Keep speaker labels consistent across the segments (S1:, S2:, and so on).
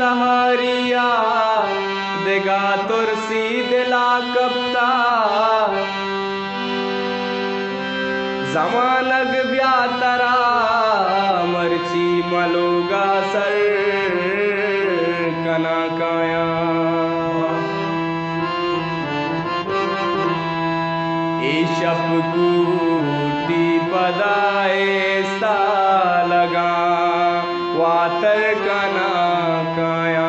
S1: तहारिया देगा तुरसी दिला कपता जमानग ब्यातरा मर्ची मलोगा सर कना काया ईशप कूटी पदाए सा लगा वातर कना काया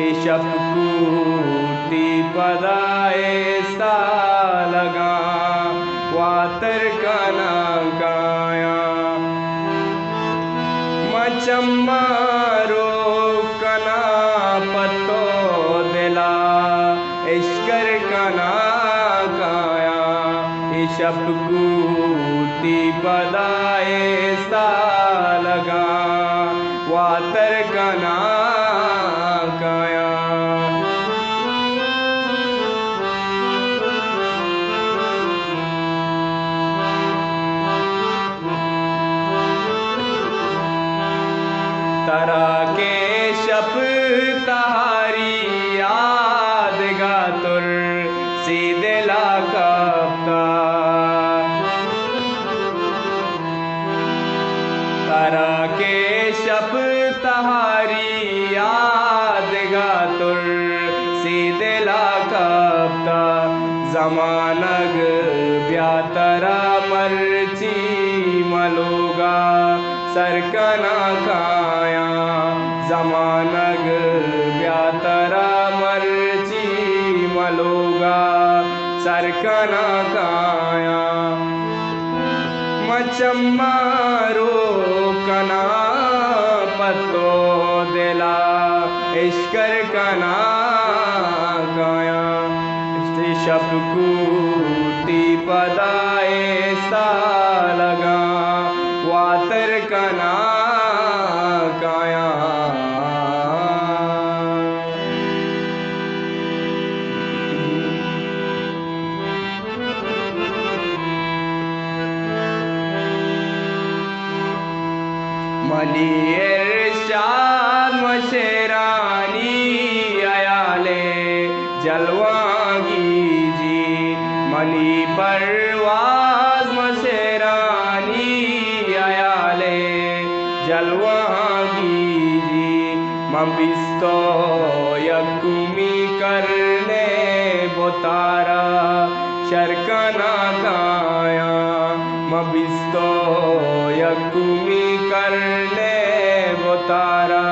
S1: ईशप कूटी पदाए सा लगा वातर कना काया मचम्मारो कना पत्तो दिला इश्कर कना काया ईशप कूटी पदाए सा लगा वातर कना काया तरा के शप तहारी याद गा तुर सीधे ला कपता तरा के शप तहारी याद गा तुर सीधे ला कपता जमानग ब्यातरा मर्ची मलोगा सरकना काया जमानग ब्यातरा मर्ची मलोगा सरकना काया मचम्मारो कना पत्तो दिला इश्कर कना काया शप कूटी पदाए सा लगा वातर कना काया मली इरशाद मशेरानी अयाले जलवागी जी मली परवाज मशेरानी अयाले जलवागी जी मबिस्तो यकुमी करने बोतारा शरकना काया मबिस्तो यकुमी करने बोतारा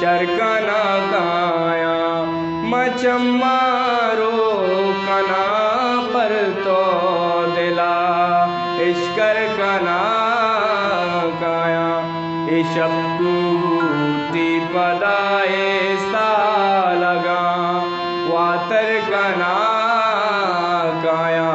S1: शरकना काया मचम्मारो कना पर तो दिला इश्कर कना काया ईशप कूटी पदाए सा लगा वातर कना काया